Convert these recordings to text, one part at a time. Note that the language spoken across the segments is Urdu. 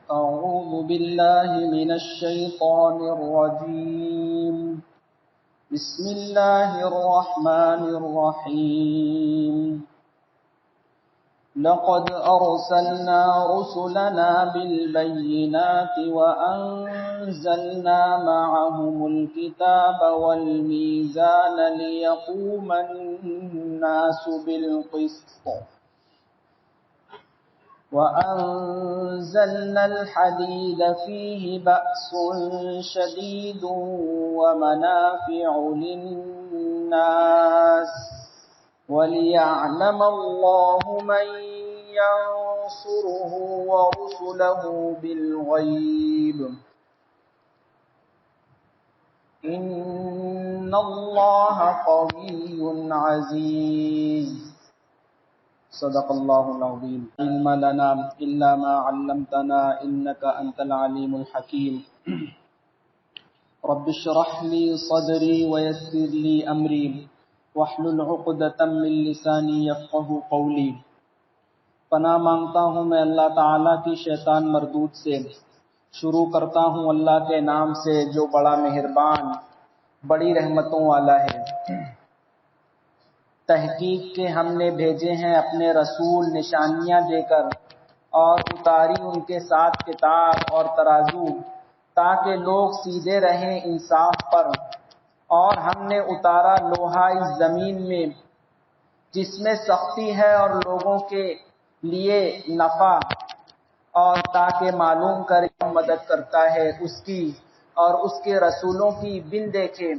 أعوذ بالله من الشيطان الرجيم. بسم الله الرحمن الرحيم. لقد أرسلنا رسلنا بالبينات وأنزلنا معهم الكتاب والميزان ليقوم الناس بالقسط وأنزلنا الحديد فيه بأس شديد ومنافع للناس وليعلم الله من ينصره ورسله بالغيب إن الله قوي عزيز. صدق الله العظيم. علم لنا إلا ما علمتنا إنك أنت العليم الحكيم. رب اشرح لي صدري ويسر لي أمري واحلل عقدة من لساني يفقهوا قولي. پناہ مانگتا ہوں میں اللہ تعالیٰ کی شیطان مردود سے. شروع کرتا ہوں اللہ کے نام سے جو بڑا مہربان بڑی رحمتوں والا ہے. تحقیق کے ہم نے بھیجے ہیں اپنے رسول نشانیاں دے کر اور اتاری ان کے ساتھ کتاب اور ترازو تاکہ لوگ سیدھے رہیں انصاف پر. اور ہم نے اتارا لوہا اس زمین میں جس میں سختی ہے اور لوگوں کے لیے نفع اور تاکہ معلوم کرے مدد کرتا ہے اس کی اور اس کے رسولوں کی بن دیکھے.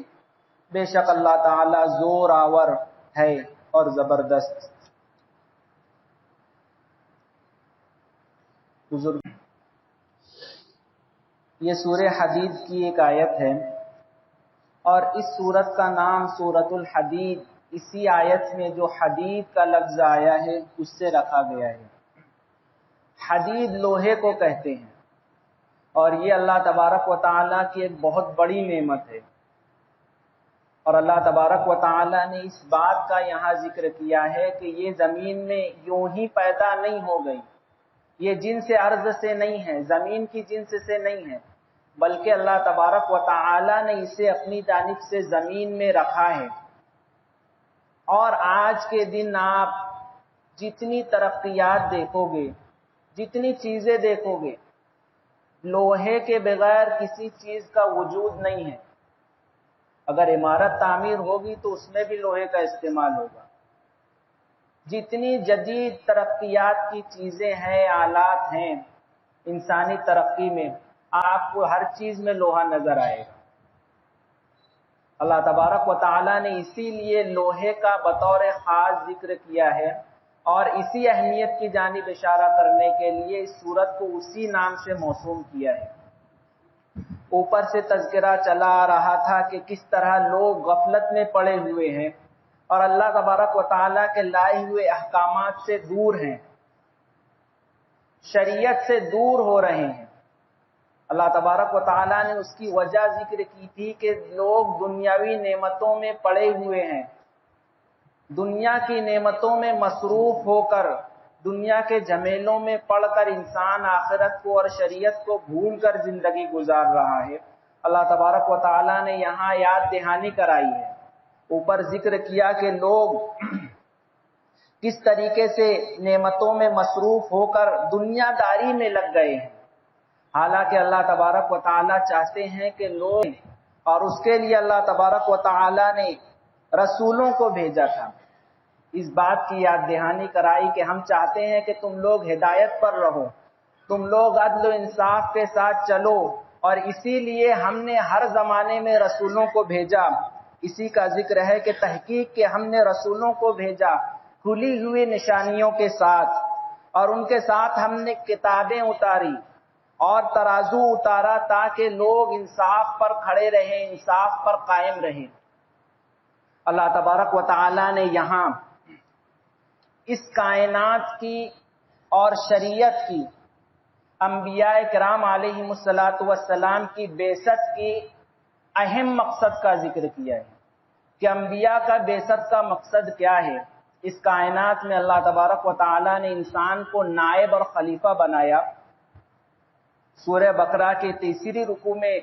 بے شک اللہ تعالیٰ زور آور ہے اور زبردست. بزرگ یہ سورہ حدید کی ایک آیت ہے اور اس سورت کا نام سورۃ الحدید اسی آیت میں جو حدید کا لفظ آیا ہے اس سے رکھا گیا ہے. حدید لوہے کو کہتے ہیں اور یہ اللہ تبارک و تعالیٰ کی ایک بہت بڑی نعمت ہے. اور اللہ تبارک و تعالیٰ نے اس بات کا یہاں ذکر کیا ہے کہ یہ زمین میں یوں ہی پیدا نہیں ہو گئی. یہ جنس ارض سے نہیں ہے، زمین کی جنس سے نہیں ہے، بلکہ اللہ تبارک و تعالیٰ نے اسے اپنی جانب سے زمین میں رکھا ہے. اور آج کے دن آپ جتنی ترقیات دیکھو گے، جتنی چیزیں دیکھو گے، لوہے کے بغیر کسی چیز کا وجود نہیں ہے. اگر عمارت تعمیر ہوگی تو اس میں بھی لوہے کا استعمال ہوگا. جتنی جدید ترقیات کی چیزیں ہیں، آلات ہیں انسانی ترقی میں، آپ کو ہر چیز میں لوہا نظر آئے گا. اللہ تبارک و تعالیٰ نے اسی لیے لوہے کا بطور خاص ذکر کیا ہے اور اسی اہمیت کی جانب اشارہ کرنے کے لیے اس سورت کو اسی نام سے موسوم کیا ہے. اوپر سے تذکرہ چلا آ رہا تھا کہ کس طرح لوگ غفلت میں پڑے ہوئے ہیں اور اللہ تبارک و تعالیٰ کے لائے ہوئے احکامات سے دور ہیں، شریعت سے دور ہو رہے ہیں. اللہ تبارک و تعالیٰ نے اس کی وجہ ذکر کی تھی کہ لوگ دنیاوی نعمتوں میں پڑے ہوئے ہیں، دنیا کی نعمتوں میں مصروف ہو کر، دنیا کے جھمیلوں میں پڑ کر انسان آخرت کو اور شریعت کو بھول کر زندگی گزار رہا ہے. اللہ تبارک و تعالیٰ نے یہاں یاد دہانی کرائی ہے. اوپر ذکر کیا کہ لوگ کس طریقے سے نعمتوں میں مصروف ہو کر دنیا داری میں لگ گئے ہیں، حالانکہ اللہ تبارک و تعالیٰ چاہتے ہیں کہ لوگ، اور اس کے لیے اللہ تبارک و تعالیٰ نے رسولوں کو بھیجا تھا. اس بات کی یاد دہانی کرائی کہ ہم چاہتے ہیں کہ تم لوگ ہدایت پر رہو، تم لوگ عدل و انصاف کے ساتھ چلو، اور اسی لیے ہم نے ہر زمانے میں رسولوں کو بھیجا. اسی کا ذکر ہے کہ تحقیق کہ ہم نے رسولوں کو بھیجا کھلی ہوئی نشانیوں کے ساتھ، اور ان کے ساتھ ہم نے کتابیں اتاری اور ترازو اتارا تاکہ لوگ انصاف پر کھڑے رہیں، انصاف پر قائم رہیں. اللہ تبارک و تعالیٰ نے یہاں اس کائنات کی اور شریعت کی انبیاء کرام علیہم الصلاۃ والسلام کی بعثت کی اہم مقصد کا ذکر کیا ہے کہ انبیاء کا بعثت کا مقصد کیا ہے. اس کائنات میں اللہ تبارک و تعالیٰ نے انسان کو نائب اور خلیفہ بنایا سورہ بقرہ کے تیسری رکوع میں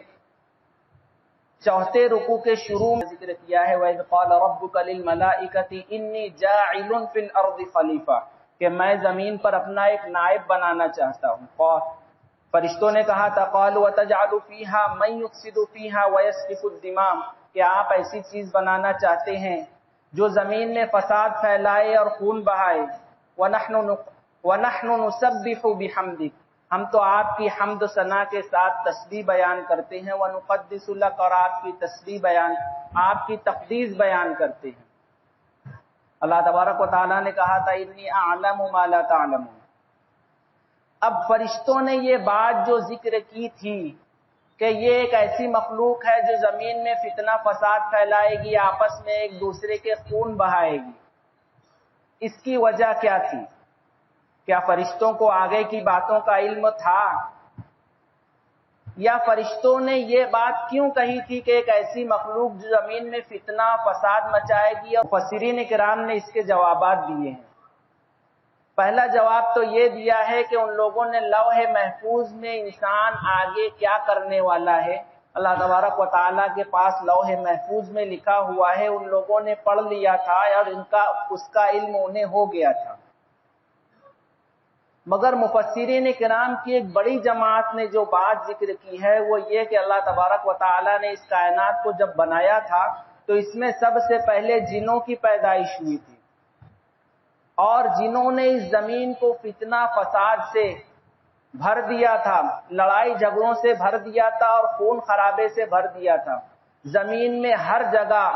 چوتھے رکوع کے شروع میں ذکر کیا ہے وَإِذْ قَالَ رَبُّكَ لِلْمَلَائِكَةِ إِنِّي جَاعِلٌ فِي الْأَرْضِ خَلِيفَةً کہ میں زمین پر اپنا ایک نائب بنانا چاہتا ہوں. فرشتوں نے کہا تھا قَالُوا وَتَجْعَلُ فِيهَا مَن يُفْسِدُ فِيهَا وَيَسْفِكُ الدِّمَاءَ کہ آپ ایسی چیز بنانا چاہتے ہیں جو زمین میں فساد پھیلائے اور خون بہائے. وَنَحْنُ نُسَبِّحُ بِحَمْدِكَ ہم تو آپ کی حمد و ثنا کے ساتھ تسبیح بیان کرتے ہیں. وَنُقَدِّسُ لَكَ اور آپ کی تسبیح بیان، آپ کی تقدیس بیان کرتے ہیں. اللہ تبارک و تعالیٰ نے کہا تھا انی اعلم ما لا تعلمون. اب فرشتوں نے یہ بات جو ذکر کی تھی کہ یہ ایک ایسی مخلوق ہے جو زمین میں فتنہ فساد پھیلائے گی، آپس میں ایک دوسرے کے خون بہائے گی، اس کی وجہ کیا تھی؟ کیا فرشتوں کو آگے کی باتوں کا علم تھا؟ یا فرشتوں نے یہ بات کیوں کہی تھی کہ ایک ایسی مخلوق جو زمین میں فتنہ فساد مچائے گی؟ اور مفسرین کرام نے اس کے جوابات دیے ہیں. پہلا جواب تو یہ دیا ہے کہ ان لوگوں نے لوح محفوظ میں انسان آگے کیا کرنے والا ہے اللہ تبارک و تعالیٰ کے پاس لوح محفوظ میں لکھا ہوا ہے، ان لوگوں نے پڑھ لیا تھا اور اس کا علم انہیں ہو گیا تھا. مگر مفسرین کرام کی ایک بڑی جماعت نے جو بات ذکر کی ہے وہ یہ کہ اللہ تبارک و تعالیٰ نے اس کائنات کو جب بنایا تھا تو اس میں سب سے پہلے جنوں کی پیدائش ہوئی تھی، اور جنہوں نے اس زمین کو فتنہ فساد سے بھر دیا تھا، لڑائی جھگڑوں سے بھر دیا تھا اور خون خرابے سے بھر دیا تھا. زمین میں ہر جگہ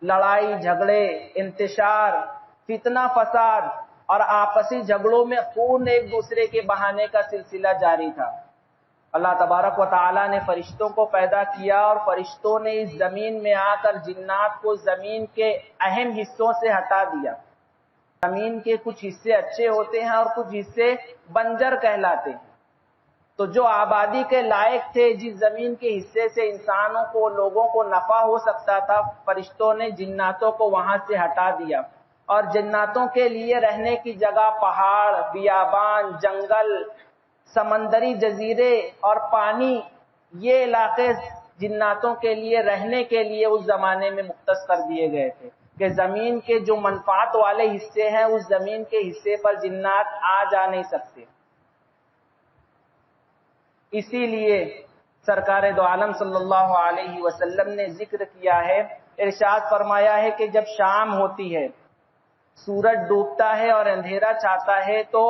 لڑائی جھگڑے، انتشار، فتنہ فساد اور آپسی جھگڑوں میں خون ایک دوسرے کے بہانے کا سلسلہ جاری تھا. اللہ تبارک و تعالیٰ نے فرشتوں کو پیدا کیا اور فرشتوں نے اس زمین میں آ کر جنات کو زمین کے اہم حصوں سے ہٹا دیا. زمین کے کچھ حصے اچھے ہوتے ہیں اور کچھ حصے بنجر کہلاتے ہیں. تو جو آبادی کے لائق تھے، جس زمین کے حصے سے انسانوں کو، لوگوں کو نفع ہو سکتا تھا، فرشتوں نے جناتوں کو وہاں سے ہٹا دیا اور جناتوں کے لیے رہنے کی جگہ پہاڑ، بیابان، جنگل، سمندری جزیرے اور پانی، یہ علاقے جناتوں کے لیے رہنے کے لیے اس زمانے میں مختص کر دیے گئے تھے کہ زمین کے جو منفعت والے حصے ہیں اس زمین کے حصے پر جنات آ جا نہیں سکتے. اسی لیے سرکار دو عالم صلی اللہ علیہ وسلم نے ذکر کیا ہے، ارشاد فرمایا ہے کہ جب شام ہوتی ہے، سورج ڈوبتا ہے اور اندھیرا چھاتا ہے، تو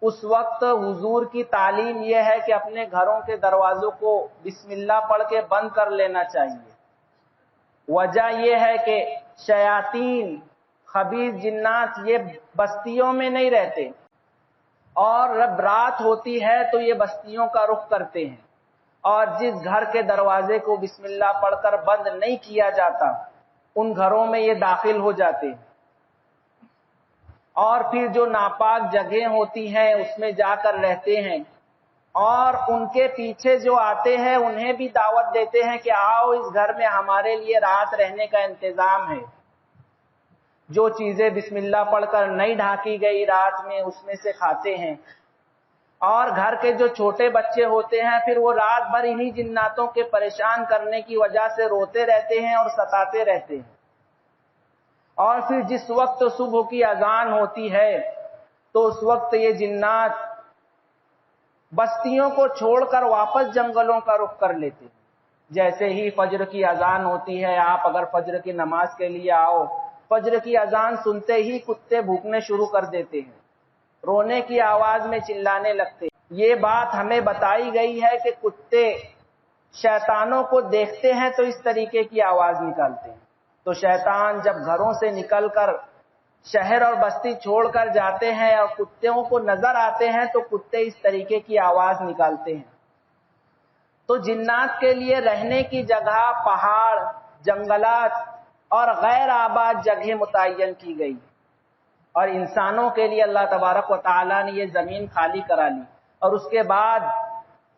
اس وقت حضور کی تعلیم یہ ہے کہ اپنے گھروں کے دروازوں کو بسم اللہ پڑھ کے بند کر لینا چاہیے. وجہ یہ ہے کہ شیاطین، خبیث جنات یہ بستیوں میں نہیں رہتے، اور جب رات ہوتی ہے تو یہ بستیوں کا رخ کرتے ہیں، اور جس گھر کے دروازے کو بسم اللہ پڑھ کر بند نہیں کیا جاتا ان گھروں میں یہ داخل ہو جاتے ہیں، اور پھر جو ناپاک جگہیں ہوتی ہیں اس میں جا کر رہتے ہیں، اور ان کے پیچھے جو آتے ہیں انہیں بھی دعوت دیتے ہیں کہ آؤ اس گھر میں ہمارے لیے رات رہنے کا انتظام ہے. جو چیزیں بسم اللہ پڑھ کر نہیں ڈھانکی گئی رات میں اس میں سے کھاتے ہیں. اور گھر کے جو چھوٹے بچے ہوتے ہیں پھر وہ رات بھر انہی جناتوں کے پریشان کرنے کی وجہ سے روتے رہتے ہیں اور ستاتے رہتے ہیں. اور پھر جس وقت صبح کی اذان ہوتی ہے تو اس وقت یہ جنات بستیوں کو چھوڑ کر واپس جنگلوں کا رخ کر لیتے ہیں. جیسے ہی فجر کی اذان ہوتی ہے، آپ اگر فجر کی نماز کے لیے آؤ، فجر کی اذان سنتے ہی کتے بھوکنے شروع کر دیتے ہیں، رونے کی آواز میں چلانے لگتے ہیں. یہ بات ہمیں بتائی گئی ہے کہ کتے شیطانوں کو دیکھتے ہیں تو اس طریقے کی آواز نکالتے ہیں. تو شیطان جب گھروں سے نکل کر شہر اور بستی چھوڑ کر جاتے ہیں اور کتوں کو نظر آتے ہیں تو کتے اس طریقے کی آواز نکالتے ہیں. تو جنات کے لیے رہنے کی جگہ پہاڑ، جنگلات اور غیر آباد جگہیں متعین کی گئی، اور انسانوں کے لیے اللہ تبارک و تعالیٰ نے یہ زمین خالی کرا لی. اور اس کے بعد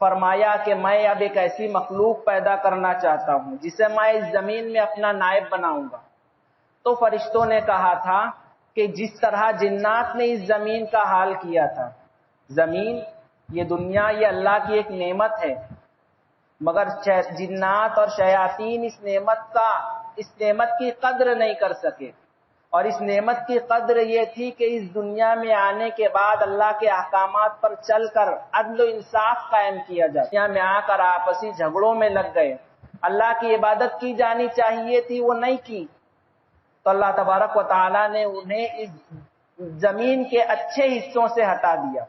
فرمایا کہ میں اب ایک ایسی مخلوق پیدا کرنا چاہتا ہوں جسے میں اس زمین میں اپنا نائب بناؤں گا. تو فرشتوں نے کہا تھا کہ جس طرح جنات نے اس زمین کا حال کیا تھا، زمین یہ دنیا یہ اللہ کی ایک نعمت ہے، مگر جنات اور شیاطین اس نعمت کی قدر نہیں کر سکے. اور اس نعمت کی قدر یہ تھی کہ اس دنیا میں آنے کے بعد اللہ کے احکامات پر چل کر عدل و انصاف قائم کیا جائے. دنیا میں آ کر آپسی جھگڑوں میں لگ گئے، اللہ کی عبادت کی جانی چاہیے تھی وہ نہیں کی، تو اللہ تبارک و تعالیٰ نے انہیں اس زمین کے اچھے حصوں سے ہٹا دیا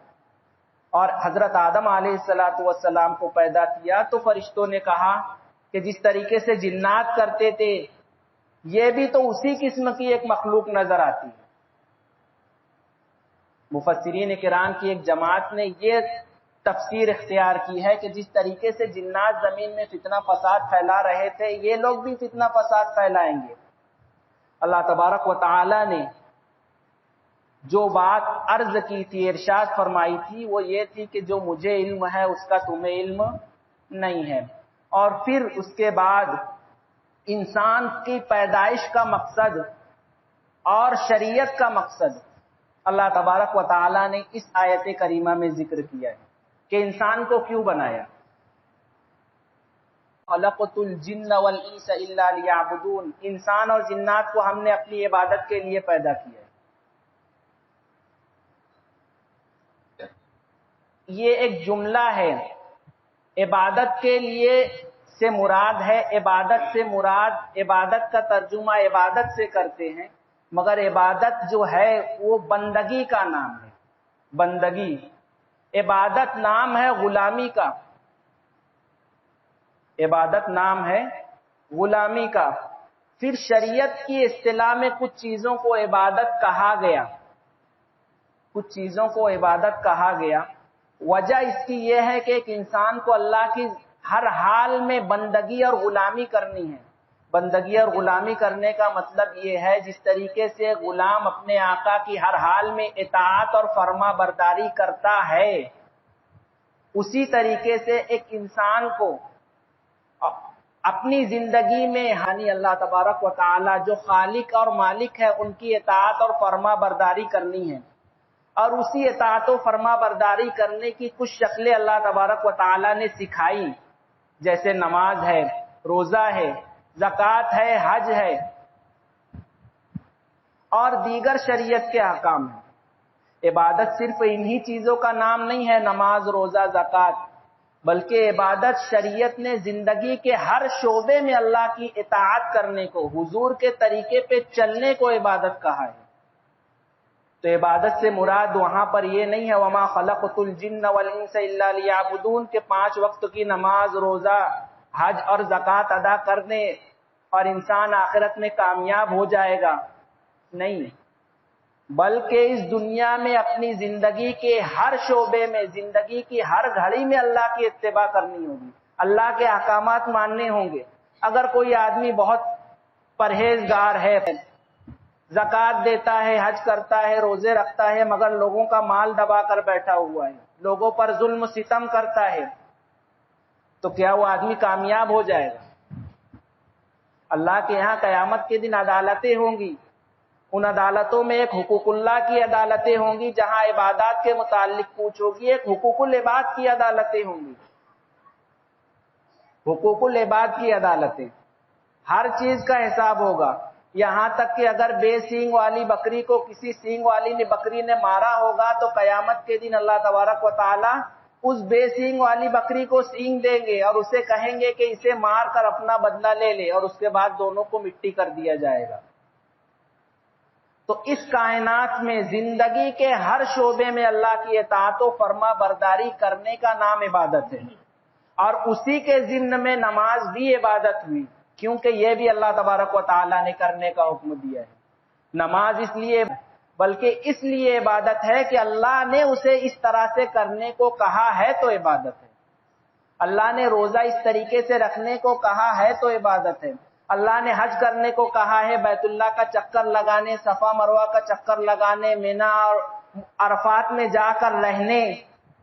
اور حضرت آدم علیہ السلام کو پیدا کیا. تو فرشتوں نے کہا کہ جس طریقے سے جنات کرتے تھے یہ بھی تو اسی قسم کی ایک مخلوق نظر آتی ہے. مفسرین کرام کی ایک جماعت نے یہ تفسیر اختیار کی ہے کہ جس طریقے سے جنات زمین میں فتنہ فساد پھیلا رہے تھے یہ لوگ بھی فتنہ فساد پھیلائیں گے. اللہ تبارک و تعالی نے جو بات عرض کی تھی، ارشاد فرمائی تھی، وہ یہ تھی کہ جو مجھے علم ہے اس کا تمہیں علم نہیں ہے. اور پھر اس کے بعد انسان کی پیدائش کا مقصد اور شریعت کا مقصد اللہ تبارک و تعالی نے اس آیت کریمہ میں ذکر کیا ہے کہ انسان کو کیوں بنایا. خلقت الجن والانس الا لیعبدون، انسان اور جنات کو ہم نے اپنی عبادت کے لیے پیدا کیا ہے. یہ ایک جملہ ہے. عبادت کے لیے سے مراد ہے، عبادت سے مراد عبادت کا ترجمہ عبادت سے کرتے ہیں، مگر عبادت جو ہے وہ بندگی کا نام ہے. بندگی، عبادت نام ہے غلامی کا، عبادت نام ہے غلامی کا. پھر شریعت کی اصطلاح میں کچھ چیزوں کو عبادت کہا گیا، کچھ چیزوں کو عبادت کہا گیا. وجہ اس کی یہ ہے کہ ایک انسان کو اللہ کی ہر حال میں بندگی اور غلامی کرنی ہے. بندگی اور غلامی کرنے کا مطلب یہ ہے جس طریقے سے غلام اپنے آقا کی ہر حال میں اطاعت اور فرما برداری کرتا ہے، اسی طریقے سے ایک انسان کو اپنی زندگی میں یعنی اللہ تبارک و تعالی جو خالق اور مالک ہے ان کی اطاعت اور فرما برداری کرنی ہے. اور اسی اطاعت و فرما برداری کرنے کی کچھ شکلیں اللہ تبارک و تعالی نے سکھائی، جیسے نماز ہے، روزہ ہے، زکوٰۃ ہے، حج ہے اور دیگر شریعت کے احکام ہیں. عبادت صرف انہی چیزوں کا نام نہیں ہے، نماز، روزہ، زکوٰۃ، بلکہ عبادت شریعت نے زندگی کے ہر شعبے میں اللہ کی اطاعت کرنے کو، حضور کے طریقے پہ چلنے کو عبادت کہا ہے. تو عبادت سے مراد وہاں پر یہ نہیں ہے وما خلقت الجن والانس الا لیعبدون کہ 5 وقت کی نماز، روزہ، حج اور زکوٰۃ ادا کرنے اور انسان آخرت میں کامیاب ہو جائے گا. نہیں، بلکہ اس دنیا میں اپنی زندگی کے ہر شعبے میں، زندگی کی ہر گھڑی میں اللہ کی اتباع کرنی ہوگی، اللہ کے احکامات ماننے ہوں گے. اگر کوئی آدمی بہت پرہیزگار ہے، زکوٰۃ دیتا ہے، حج کرتا ہے، روزے رکھتا ہے، مگر لوگوں کا مال دبا کر بیٹھا ہوا ہے، لوگوں پر ظلم و ستم کرتا ہے، تو کیا وہ آدمی کامیاب ہو جائے گا؟ اللہ کے یہاں قیامت کے دن عدالتیں ہوں گی. ان عدالتوں میں ایک حقوق اللہ کی عدالتیں ہوں گی جہاں عبادات کے متعلق پوچھ ہوگی، ایک حقوق العباد کی عدالتیں ہوں گی. حقوق العباد کی عدالتیں، ہر چیز کا حساب ہوگا. یہاں تک کہ اگر بے سینگ والی بکری کو کسی سینگ والی بکری نے مارا ہوگا تو قیامت کے دن اللہ تبارک و تعالی اس بے سینگ والی بکری کو سینگ دیں گے اور اسے کہیں گے کہ اسے مار کر اپنا بدلہ لے لے، اور اس کے بعد دونوں کو مٹی کر دیا جائے گا. تو اس کائنات میں زندگی کے ہر شعبے میں اللہ کی اطاعت و فرما برداری کرنے کا نام عبادت ہے. اور اسی کے ضمن میں نماز بھی عبادت ہوئی، کیونکہ یہ بھی اللہ تبارک و تعالی نے کرنے کا حکم دیا ہے. نماز اس لیے بلکہ اس لیے عبادت ہے کہ اللہ نے اسے اس طرح سے کرنے کو کہا ہے تو عبادت ہے. اللہ نے روزہ اس طریقے سے رکھنے کو کہا ہے تو عبادت ہے. اللہ نے حج کرنے کو کہا ہے، بیت اللہ کا چکر لگانے، صفا مروہ کا چکر لگانے، مینا اور عرفات میں جا کر رہنے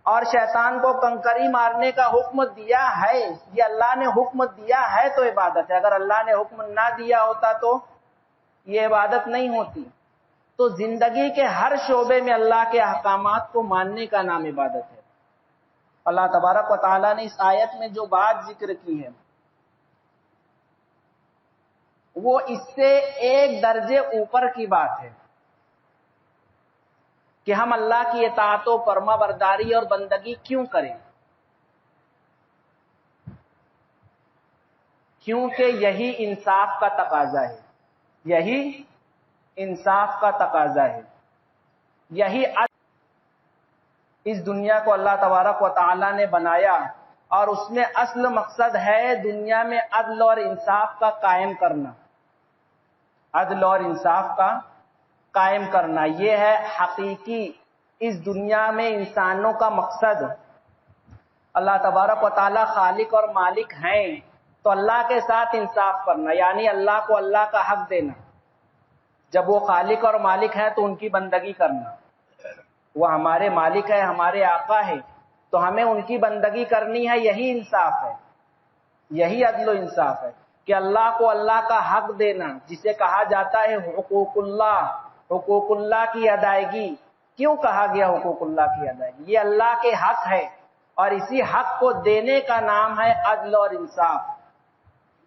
اور شیطان کو کنکری مارنے کا حکم دیا ہے. یہ اللہ نے حکم دیا ہے تو عبادت ہے. اگر اللہ نے حکم نہ دیا ہوتا تو یہ عبادت نہیں ہوتی. تو زندگی کے ہر شعبے میں اللہ کے احکامات کو ماننے کا نام عبادت ہے. اللہ تبارک و تعالیٰ نے اس آیت میں جو بات ذکر کی ہے وہ اس سے ایک درجے اوپر کی بات ہے کہ ہم اللہ کی اطاعت و فرما برداری اور بندگی کیوں کریں، کیونکہ یہی انصاف کا تقاضا ہے، یہی انصاف کا تقاضا ہے، یہی اس دنیا کو اللہ تبارک و تعالی نے بنایا اور اس میں اصل مقصد ہے دنیا میں عدل اور انصاف کا قائم کرنا، عدل اور انصاف کا قائم کرنا، یہ ہے حقیقی اس دنیا میں انسانوں کا مقصد۔ اللہ تبارک و تعالی خالق اور مالک ہیں تو اللہ کے ساتھ انصاف کرنا، یعنی اللہ کو اللہ کا حق دینا۔ جب وہ خالق اور مالک ہیں تو ان کی بندگی کرنا، وہ ہمارے مالک ہے، ہمارے آقا ہے، تو ہمیں ان کی بندگی کرنی ہے، یہی انصاف ہے، یہی عدل و انصاف ہے کہ اللہ کو اللہ کا حق دینا، جسے کہا جاتا ہے حقوق اللہ، حقوق اللہ کی ادائیگی۔ کیوں کہا گیا حقوق اللہ کی ادائیگی؟ یہ اللہ کے حق ہے اور اسی حق کو دینے کا نام ہے عدل اور انصاف،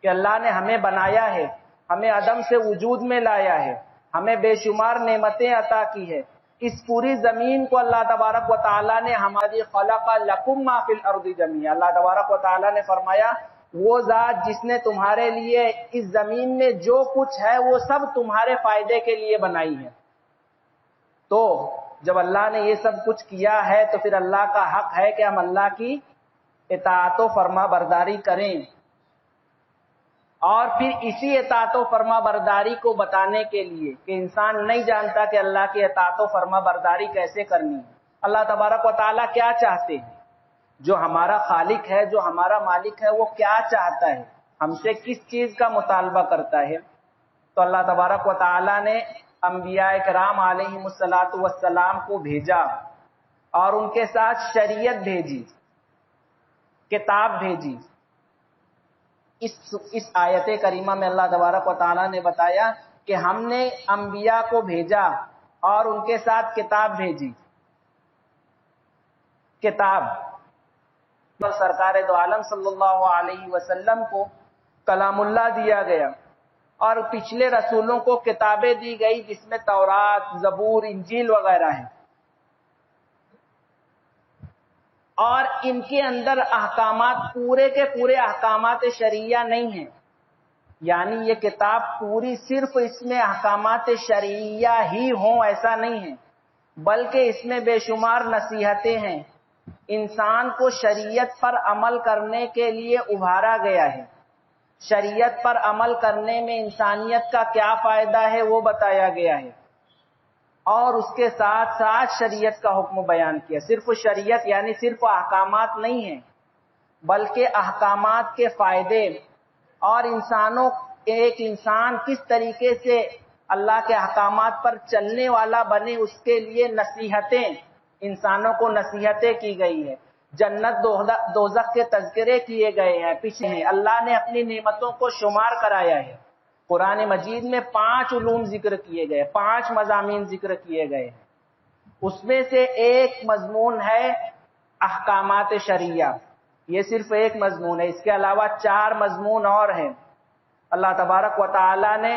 کہ اللہ نے ہمیں بنایا ہے، ہمیں عدم سے وجود میں لایا ہے، ہمیں بے شمار نعمتیں عطا کی ہے، اس پوری زمین کو اللہ تبارک و تعالیٰ نے ہماری خلق لکم ما فی الارض جمیعا، اللہ تبارک و تعالیٰ نے فرمایا وہ ذات جس نے تمہارے لیے اس زمین میں جو کچھ ہے وہ سب تمہارے فائدے کے لیے بنائی ہے۔ تو جب اللہ نے یہ سب کچھ کیا ہے تو پھر اللہ کا حق ہے کہ ہم اللہ کی اطاعت و فرما برداری کریں، اور پھر اسی اطاعت و فرما برداری کو بتانے کے لیے کہ انسان نہیں جانتا کہ اللہ کی اطاعت و فرما برداری کیسے کرنی ہے، اللہ تبارک و تعالیٰ کیا چاہتے ہیں، جو ہمارا خالق ہے، جو ہمارا مالک ہے، وہ کیا چاہتا ہے، ہم سے کس چیز کا مطالبہ کرتا ہے۔ تو اللہ تبارک و تعالیٰ نے انبیاء کرام علیہم الصلاۃ والسلام کو بھیجا اور ان کے ساتھ شریعت بھیجی، کتاب بھیجی۔ اس آیت کریمہ میں اللہ تبارک و تعالیٰ نے بتایا کہ ہم نے انبیاء کو بھیجا اور ان کے ساتھ کتاب بھیجی۔ کتاب سرکار دو عالم صلی اللہ علیہ وسلم کو کلام اللہ دیا گیا اور پچھلے رسولوں کو کتابیں دی گئی جس میں تورات، زبور، انجیل وغیرہ ہیں، اور ان کے اندر احکامات پورے کے پورے احکامات شرعیہ نہیں ہیں، یعنی یہ کتاب پوری صرف اس میں احکامات شرعیہ ہی ہوں ایسا نہیں ہے، بلکہ اس میں بے شمار نصیحتیں ہیں، انسان کو شریعت پر عمل کرنے کے لیے ابھارا گیا ہے، شریعت پر عمل کرنے میں انسانیت کا کیا فائدہ ہے وہ بتایا گیا ہے، اور اس کے ساتھ ساتھ شریعت کا حکم بیان کیا۔ صرف شریعت یعنی صرف احکامات نہیں ہیں، بلکہ احکامات کے فائدے اور ایک انسان کس طریقے سے اللہ کے احکامات پر چلنے والا بنے اس کے لیے نصیحتیں، انسانوں کو نصیحتیں کی گئی ہے، جنت دوزخ کے تذکرے کیے گئے ہیں، پیچھے ہیں، اللہ نے اپنی نعمتوں کو شمار کرایا ہے۔ قرآن مجید میں 5 علوم ذکر کیے گئے، 5 مضامین ذکر کیے گئے ہیں، اس میں سے ایک مضمون ہے احکامات شرعیہ، یہ صرف ایک مضمون ہے، اس کے علاوہ 4 مضمون اور ہیں۔ اللہ تبارک و تعالی نے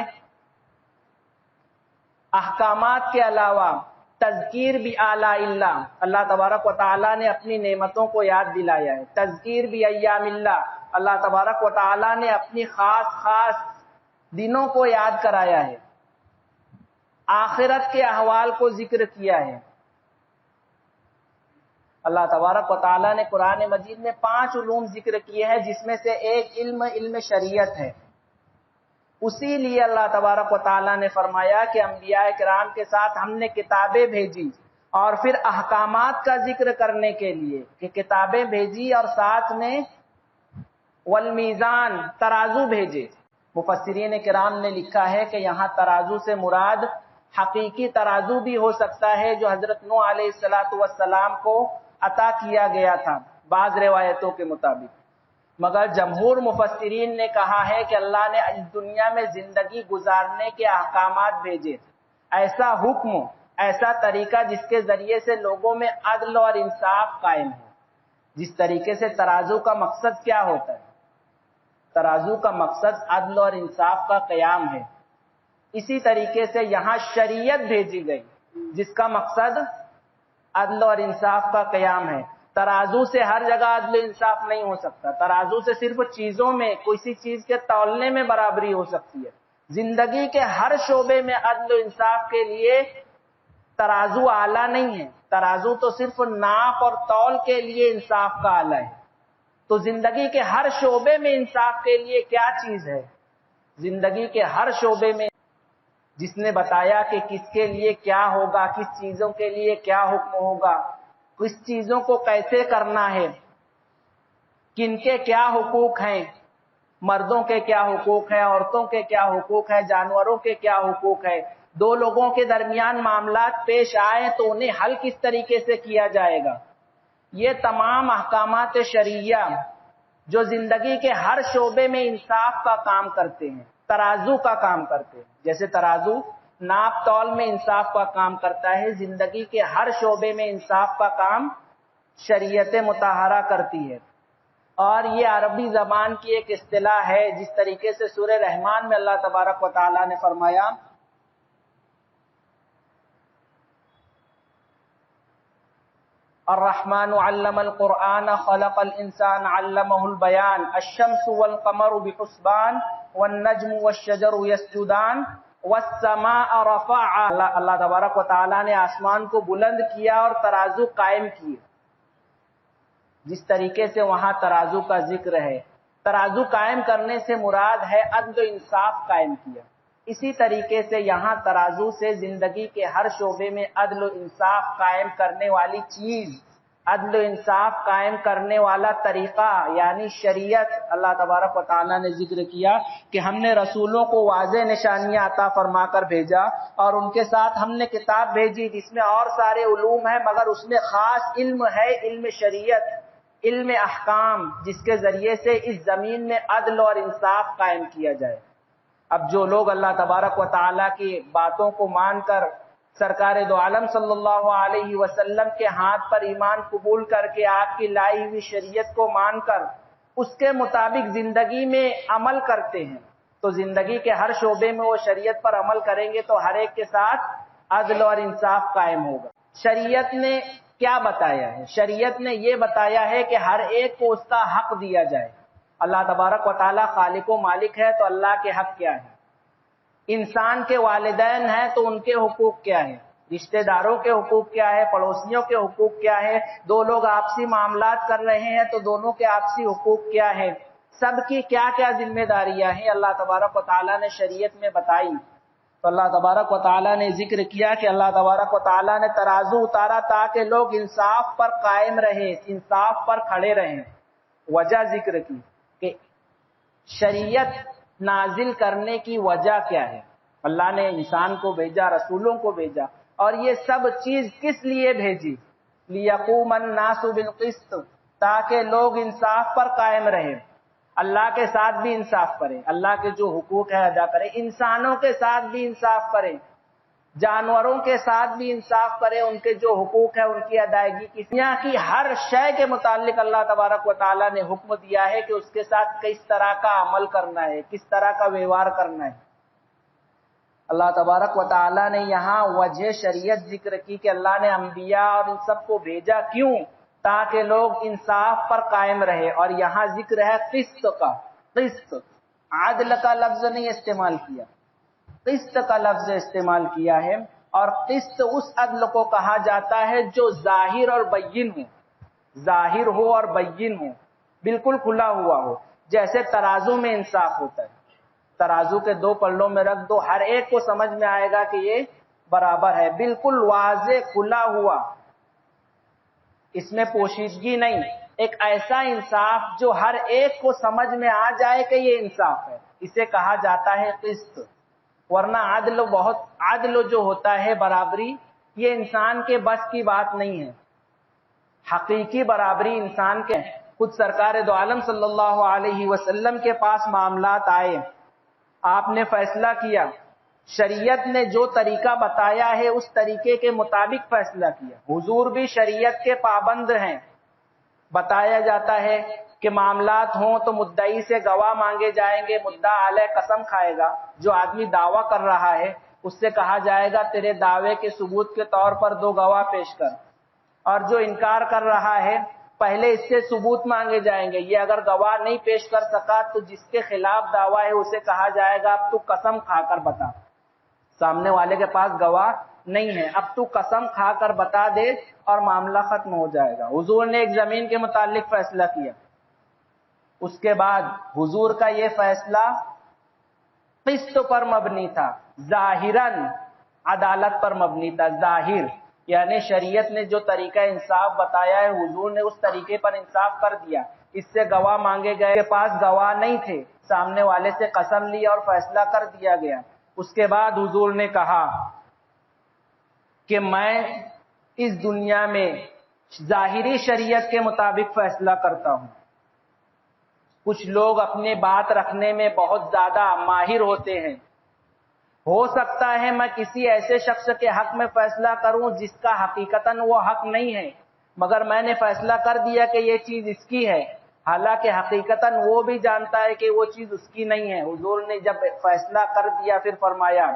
احکامات کے علاوہ تذکیر بھی آلاء اللہ، اللہ تبارک و تعالی نے اپنی نعمتوں کو یاد دلایا ہے، تذکیر بھی ایام اللہ، اللہ تبارک و تعالی نے اپنی خاص دنوں کو یاد کرایا ہے، آخرت کے احوال کو ذکر کیا ہے۔ اللہ تبارک و تعالی نے قرآن مجید میں 5 علوم ذکر کیے ہیں، جس میں سے ایک علم شریعت ہے۔ اسی لیے اللہ تبارک و تعالی نے فرمایا کہ انبیاء کرام کے ساتھ ہم نے کتابیں بھیجی، اور پھر احکامات کا ذکر کرنے کے لیے کہ کتابیں بھیجی اور ساتھ میں والمیزان، ترازو بھیجے۔ مفسرین کرام نے لکھا ہے کہ یہاں ترازو سے مراد حقیقی ترازو بھی ہو سکتا ہے جو حضرت نوح علیہ السلام کو عطا کیا گیا تھا بعض روایتوں کے مطابق، مگر جمہور مفسرین نے کہا ہے کہ اللہ نے اس دنیا میں زندگی گزارنے کے احکامات بھیجے، ایسا حکم، ایسا طریقہ جس کے ذریعے سے لوگوں میں عدل اور انصاف قائم ہے۔ جس طریقے سے ترازو کا مقصد کیا ہوتا ہے؟ ترازو کا مقصد عدل اور انصاف کا قیام ہے، اسی طریقے سے یہاں شریعت بھیجی گئی جس کا مقصد عدل اور انصاف کا قیام ہے۔ ترازو سے ہر جگہ عدل و انصاف نہیں ہو سکتا، ترازو سے صرف چیزوں میں، کسی چیز کے تولنے میں برابری ہو سکتی ہے۔ زندگی کے ہر شعبے میں عدل و انصاف کے لیے ترازو آلہ نہیں ہے، ترازو تو صرف ناپ اور تول کے لیے انصاف کا آلہ ہے۔ تو زندگی کے ہر شعبے میں انصاف کے لیے کیا چیز ہے؟ زندگی کے ہر شعبے میں جس نے بتایا کہ کس کے لیے کیا ہوگا، کس چیزوں کے لیے کیا حکم ہوگا، کس چیزوں کو کیسے کرنا ہے، کن کے کیا حقوق ہیں، مردوں کے کیا حقوق ہیں، عورتوں کے کیا حقوق ہیں، جانوروں کے کیا حقوق ہیں، دو لوگوں کے درمیان معاملات پیش آئے تو انہیں حل کس طریقے سے کیا جائے گا، یہ تمام احکامات شرعیہ جو زندگی کے ہر شعبے میں انصاف کا کام کرتے ہیں، ترازو کا کام کرتے ہیں۔ جیسے ترازو ناپ تول میں انصاف کا کام کرتا ہے، زندگی کے ہر شعبے میں انصاف کا کام شریعت مطہرہ کرتی ہے۔ اور یہ عربی زبان کی ایک اصطلاح ہے، جس طریقے سے سورہ رحمان میں اللہ تبارک و تعالی نے فرمایا الرحمن علم القرآن خلق الانسان علمہ البیان الشمس والقمر بحسبان والنجم والشجر یسجدان والسماء رفعها۔ اللہ تبارک و تعالی نے آسمان کو بلند کیا اور ترازو قائم کیے۔ جس طریقے سے وہاں ترازو کا ذکر ہے، ترازو قائم کرنے سے مراد ہے عدل و انصاف قائم کیا، اسی طریقے سے یہاں ترازو سے زندگی کے ہر شعبے میں عدل و انصاف قائم کرنے والی چیز، عدل و انصاف قائم کرنے والا طریقہ یعنی شریعت اللہ تبارک و تعالیٰ نے ذکر کیا کہ ہم نے رسولوں کو واضح نشانیاں عطا فرما کر بھیجا، اور ان کے ساتھ ہم نے کتاب بھیجی جس میں اور سارے علوم ہیں، مگر اس میں خاص علم ہے، علم شریعت، علم احکام، جس کے ذریعے سے اس زمین میں عدل اور انصاف قائم کیا جائے۔ اب جو لوگ اللہ تبارک و تعالیٰ کی باتوں کو مان کر، سرکار دو عالم صلی اللہ علیہ وسلم کے ہاتھ پر ایمان قبول کر کے آپ کی لائی ہوئی شریعت کو مان کر اس کے مطابق زندگی میں عمل کرتے ہیں، تو زندگی کے ہر شعبے میں وہ شریعت پر عمل کریں گے تو ہر ایک کے ساتھ عدل اور انصاف قائم ہوگا۔ شریعت نے کیا بتایا ہے؟ شریعت نے یہ بتایا ہے کہ ہر ایک کو اس کا حق دیا جائے۔ اللہ تبارک و تعالیٰ خالق و مالک ہے تو اللہ کے حق کیا ہے؟ انسان کے والدین ہیں تو ان کے حقوق کیا ہیں؟ رشتہ داروں کے حقوق کیا ہے؟ پڑوسیوں کے حقوق کیا ہے؟ دو لوگ آپسی معاملات کر رہے ہیں تو دونوں کے آپسی حقوق کیا ہے؟ سب کی کیا کیا ذمہ داریاں ہیں اللہ تبارک و تعالیٰ نے شریعت میں بتائی۔ تو اللہ تبارک و تعالیٰ نے ذکر کیا کہ اللہ تبارک و تعالیٰ نے ترازو اتارا تاکہ لوگ انصاف پر قائم رہیں، انصاف پر کھڑے رہیں۔ وجہ ذکر کی کہ شریعت نازل کرنے کی وجہ کیا ہے؟ اللہ نے انسان کو بھیجا، رسولوں کو بھیجا، اور یہ سب چیز کس لیے بھیجی؟ لیقوم الناس بالقسط، تاکہ لوگ انصاف پر قائم رہیں، اللہ کے ساتھ بھی انصاف کریں، اللہ کے جو حقوق ہے ادا کریں، انسانوں کے ساتھ بھی انصاف کریں، جانوروں کے ساتھ بھی انصاف کریں، ان کے جو حقوق ہے ان کی ادائیگی کی۔ دنیا کی ہر شے کے متعلق اللہ تبارک و تعالیٰ نے حکم دیا ہے کہ اس کے ساتھ کس طرح کا عمل کرنا ہے، کس طرح کا ویوہار کرنا ہے۔ اللہ تبارک و تعالیٰ نے یہاں وجہ شریعت ذکر کی کہ اللہ نے انبیاء اور ان سب کو بھیجا، کیوں؟ تاکہ لوگ انصاف پر قائم رہے۔ اور یہاں ذکر ہے قسط کا، قسط، عدل کا لفظ نہیں استعمال کیا، قسط کا لفظ استعمال کیا ہے۔ اور قسط اس عدل کو کہا جاتا ہے جو ظاہر اور بین ہو، ظاہر ہو اور بین ہو، بالکل کھلا ہوا ہو۔ جیسے ترازو میں انصاف ہوتا ہے، ترازو کے دو پلوں میں رکھ دو، ہر ایک کو سمجھ میں آئے گا کہ یہ برابر ہے، بالکل واضح کھلا ہوا، اس میں پوشیدگی نہیں، ایک ایسا انصاف جو ہر ایک کو سمجھ میں آ جائے کہ یہ انصاف ہے، اسے کہا جاتا ہے قسط۔ ورنہ عدل جو ہوتا ہے، برابری، یہ انسان کے بس کی بات نہیں ہے۔ حقیقی برابری انسان کے، خود سرکار دو عالم صلی اللہ علیہ وسلم کے پاس معاملات آئے، آپ نے فیصلہ کیا، شریعت نے جو طریقہ بتایا ہے اس طریقے کے مطابق فیصلہ کیا۔ حضور بھی شریعت کے پابند ہیں، بتایا جاتا ہے کہ معاملات ہوں تو مدعی سے گواہ مانگے جائیں گے، مدعا علیہ قسم کھائے گا، جو آدمی دعویٰ کر رہا ہے اس سے کہا جائے گا تیرے دعوے کے ثبوت کے طور پر 2 گواہ پیش کر، اور جو انکار کر رہا ہے پہلے اس سے ثبوت مانگے جائیں گے، یہ اگر گواہ نہیں پیش کر سکا تو جس کے خلاف دعویٰ ہے اسے کہا جائے گا اب تو قسم کھا کر بتا، سامنے والے کے پاس گواہ نہیں ہے، اب تو قسم کھا کر بتا دے اور معاملہ ختم ہو جائے گا۔ حضور نے ایک زمین کے متعلق فیصلہ کیا، اس کے بعد حضور کا یہ فیصلہ قسط پر مبنی تھا، ظاہراً عدالت پر مبنی تھا، ظاہر یعنی شریعت نے جو طریقہ انصاف بتایا ہے حضور نے اس طریقے پر انصاف کر دیا، اس سے گواہ مانگے گئے، کے پاس گواہ نہیں تھے، سامنے والے سے قسم لی اور فیصلہ کر دیا گیا۔ اس کے بعد حضور نے کہا کہ میں اس دنیا میں ظاہری شریعت کے مطابق فیصلہ کرتا ہوں۔ کچھ لوگ اپنے بات رکھنے میں بہت زیادہ ماہر ہوتے ہیں، ہو سکتا ہے میں کسی ایسے شخص کے حق میں فیصلہ کروں جس کا حقیقتاً وہ حق نہیں ہے، مگر میں نے فیصلہ کر دیا کہ یہ چیز اس کی ہے، حالانکہ حقیقتاً وہ بھی جانتا ہے کہ وہ چیز اس کی نہیں ہے۔ حضور نے جب فیصلہ کر دیا پھر فرمایا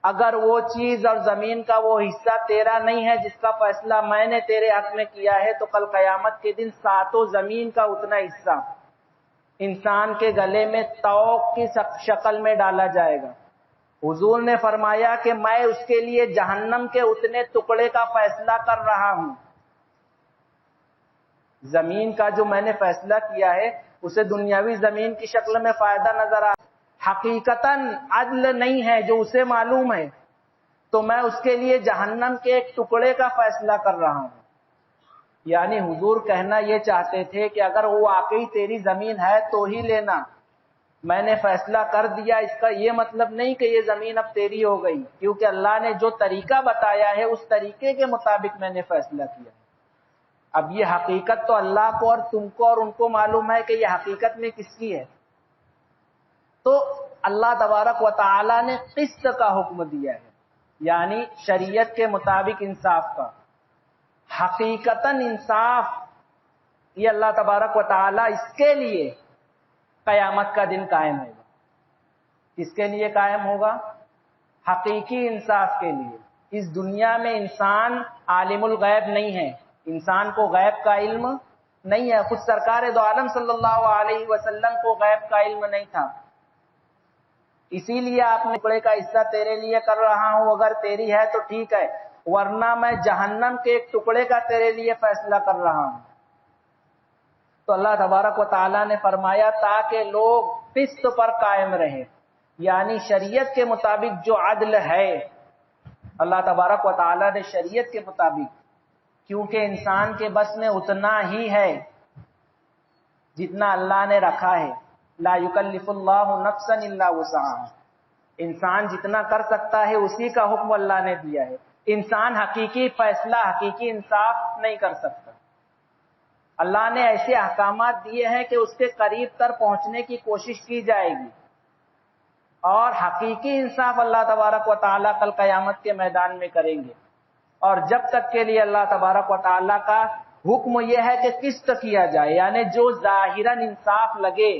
اگر وہ چیز اور زمین کا وہ حصہ تیرا نہیں ہے جس کا فیصلہ میں نے تیرے حق میں کیا ہے تو کل قیامت کے دن 7 زمین کا اتنا حصہ انسان کے گلے میں طوق کی شکل میں ڈالا جائے گا۔ حضور نے فرمایا کہ میں اس کے لیے جہنم کے اتنے ٹکڑے کا فیصلہ کر رہا ہوں۔ زمین کا جو میں نے فیصلہ کیا ہے اسے دنیاوی زمین کی شکل میں فائدہ نظر آ، حقیقتاً عدل نہیں ہے جو اسے معلوم ہے، تو میں اس کے لیے جہنم کے ایک ٹکڑے کا فیصلہ کر رہا ہوں۔ یعنی حضور کہنا یہ چاہتے تھے کہ اگر وہ واقعی تیری زمین ہے تو ہی لینا، میں نے فیصلہ کر دیا، اس کا یہ مطلب نہیں کہ یہ زمین اب تیری ہو گئی، کیونکہ اللہ نے جو طریقہ بتایا ہے اس طریقے کے مطابق میں نے فیصلہ کیا۔ اب یہ حقیقت تو اللہ کو اور تم کو اور ان کو معلوم ہے کہ یہ حقیقت میں کس کی ہے۔ تو اللہ تبارک و تعالی نے قسط کا حکم دیا ہے، یعنی شریعت کے مطابق انصاف کا، حقیقتاً انصاف، یہ اللہ تبارک و تعالی اس کے لیے قیامت کا دن قائم ہوگا۔ کس کے لیے قائم ہوگا؟ حقیقی انصاف کے لیے۔ اس دنیا میں انسان عالم الغیب نہیں ہے، انسان کو غیب کا علم نہیں ہے، خود سرکار دو عالم صلی اللہ علیہ وسلم کو غیب کا علم نہیں تھا، اسی لیے آپ نے ٹکڑے کا حصہ تیرے لیے کر رہا ہوں، اگر تیری ہے تو ٹھیک ہے، ورنہ میں جہنم کے ایک ٹکڑے کا تیرے لیے فیصلہ کر رہا ہوں۔ تو اللہ تبارک و تعالیٰ نے فرمایا تاکہ لوگ قسط پر قائم رہیں، یعنی شریعت کے مطابق جو عدل ہے، اللہ تبارک و تعالیٰ نے شریعت کے مطابق، کیونکہ انسان کے بس میں اتنا ہی ہے جتنا اللہ نے رکھا ہے، لا یکلف اللہ نفسا الا وسعہا، انسان جتنا کر سکتا ہے اسی کا حکم اللہ نے دیا ہے، انسان حقیقی فیصلہ، حقیقی انصاف نہیں کر سکتا۔ اللہ نے ایسے احکامات دیے ہیں کہ اس کے قریب تر پہنچنے کی کوشش کی جائے گی، اور حقیقی انصاف اللہ تبارک و تعالیٰ کل قیامت کے میدان میں کریں گے۔ اور جب تک کے لیے اللہ تبارک و تعالیٰ کا حکم یہ ہے کہ قسط کیا جائے، یعنی جو ظاہراً انصاف لگے،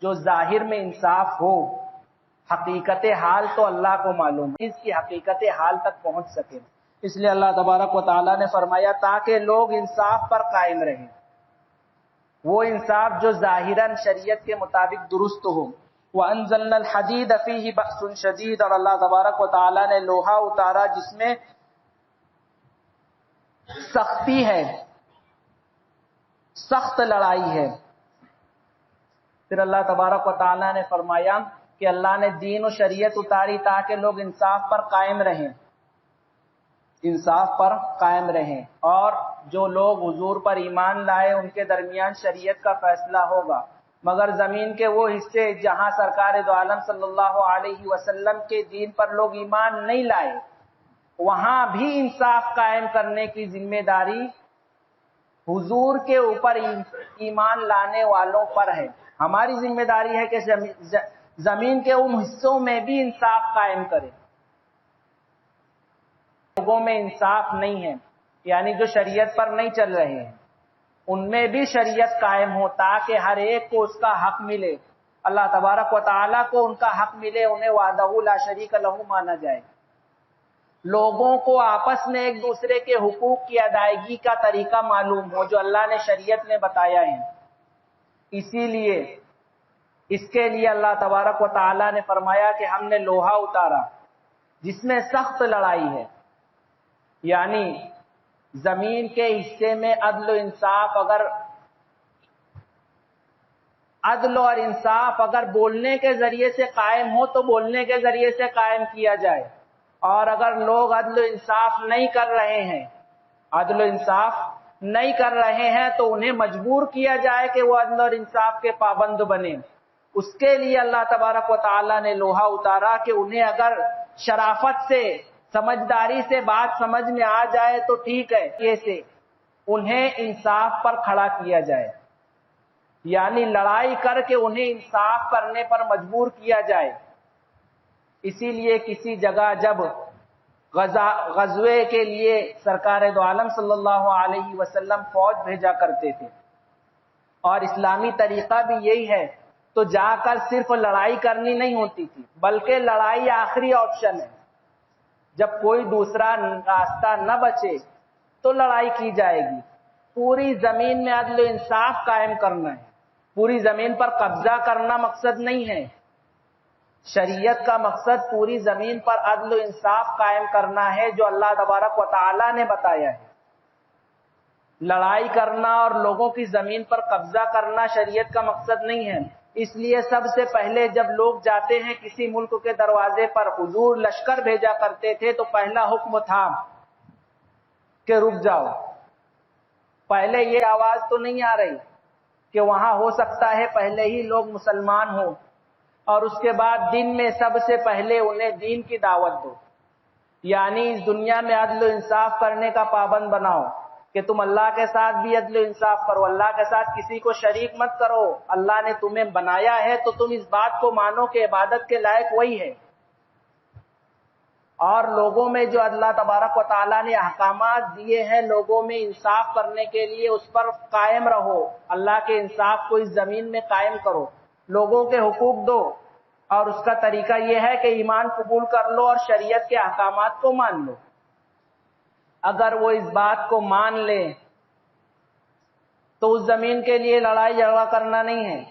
جو ظاہر میں انصاف ہو، حقیقت حال تو اللہ کو معلوم ہے، اس کی حقیقت حال تک پہنچ سکے، اس لیے اللہ تبارک و تعالیٰ نے فرمایا تاکہ لوگ انصاف پر قائم رہیں، وہ انصاف جو ظاہراً شریعت کے مطابق درست ہو۔ وَأَنزَلْنَا الْحَدِيدَ فِيهِ بَأْسٌ شَدِيدٌ، اور اللہ تبارک و تعالیٰ نے لوہا اتارا جس میں سختی ہے، سخت لڑائی ہے۔ پھر اللہ تبارک و تعالیٰ نے فرمایا کہ اللہ نے دین و شریعت اتاری تاکہ لوگ انصاف پر قائم رہیں، انصاف پر قائم رہیں، اور جو لوگ حضور پر ایمان لائے ان کے درمیان شریعت کا فیصلہ ہوگا، مگر زمین کے وہ حصے جہاں سرکار دو عالم صلی اللہ علیہ وسلم کے دین پر لوگ ایمان نہیں لائے، وہاں بھی انصاف قائم کرنے کی ذمہ داری حضور کے اوپر ایمان لانے والوں پر ہے۔ ہماری ذمہ داری ہے کہ زمین کے ان حصوں میں بھی انصاف قائم کرے، لوگوں میں انصاف نہیں ہے، یعنی جو شریعت پر نہیں چل رہے ہیں، ان میں بھی شریعت قائم ہو تاکہ ہر ایک کو اس کا حق ملے، اللہ تبارک و تعالیٰ کو ان کا حق ملے، انہیں وحدہ لا شریک لہ مانا جائے، لوگوں کو آپس میں ایک دوسرے کے حقوق کی ادائیگی کا طریقہ معلوم ہو جو اللہ نے شریعت میں بتایا ہے۔ اسی لیے اس کے لیے اللہ تبارک و تعالیٰ نے فرمایا کہ ہم نے لوہا اتارا جس میں سخت لڑائی ہے، یعنی زمین کے حصے میں عدل و انصاف، عدل اور انصاف اگر بولنے کے ذریعے سے قائم ہو تو بولنے کے ذریعے سے قائم کیا جائے، اور اگر لوگ عدل و انصاف نہیں کر رہے ہیں، عدل و انصاف نہیں کر رہے ہیں تو انہیں مجبور کیا جائے کہ وہ عدل اور انصاف کے پابند بنے۔ اس کے لیے اللہ تبارک و تعالیٰ نے لوہا اتارا کہ انہیں اگر شرافت سے، سمجھداری سے بات سمجھ میں آ جائے تو ٹھیک ہے، ایسے انہیں انصاف پر کھڑا کیا جائے، یعنی لڑائی کر کے انہیں انصاف کرنے پر مجبور کیا جائے۔ اسی لیے کسی جگہ جب غزوے کے لیے سرکار دو عالم صلی اللہ علیہ وسلم فوج بھیجا کرتے تھے، اور اسلامی طریقہ بھی یہی ہے، تو جا کر صرف لڑائی کرنی نہیں ہوتی تھی، بلکہ لڑائی آخری آپشن ہے، جب کوئی دوسرا راستہ نہ بچے تو لڑائی کی جائے گی۔ پوری زمین میں عدل و انصاف قائم کرنا ہے، پوری زمین پر قبضہ کرنا مقصد نہیں ہے، شریعت کا مقصد پوری زمین پر عدل و انصاف قائم کرنا ہے جو اللہ تبارک و تعالیٰ نے بتایا ہے۔ لڑائی کرنا اور لوگوں کی زمین پر قبضہ کرنا شریعت کا مقصد نہیں ہے۔ اس لیے سب سے پہلے جب لوگ جاتے ہیں کسی ملک کے دروازے پر، حضور لشکر بھیجا کرتے تھے تو پہلا حکم تھا کہ رک جاؤ۔ پہلے یہ آواز تو نہیں آ رہی کہ وہاں ہو سکتا ہے پہلے ہی لوگ مسلمان ہوں، اور اس کے بعد دن میں سب سے پہلے انہیں دین کی دعوت دو، یعنی اس دنیا میں عدل و انصاف کرنے کا پابند بناؤ کہ تم اللہ کے ساتھ بھی عدل و انصاف کرو، اللہ کے ساتھ کسی کو شریک مت کرو، اللہ نے تمہیں بنایا ہے تو تم اس بات کو مانو کہ عبادت کے لائق وہی ہے، اور لوگوں میں جو اللہ تبارک و تعالیٰ نے احکامات دیے ہیں لوگوں میں انصاف کرنے کے لیے اس پر قائم رہو، اللہ کے انصاف کو اس زمین میں قائم کرو، لوگوں کے حقوق دو، اور اس کا طریقہ یہ ہے کہ ایمان قبول کر لو اور شریعت کے احکامات کو مان لو۔ اگر وہ اس بات کو مان لے تو اس زمین کے لیے لڑائی جھگڑا کرنا نہیں ہے،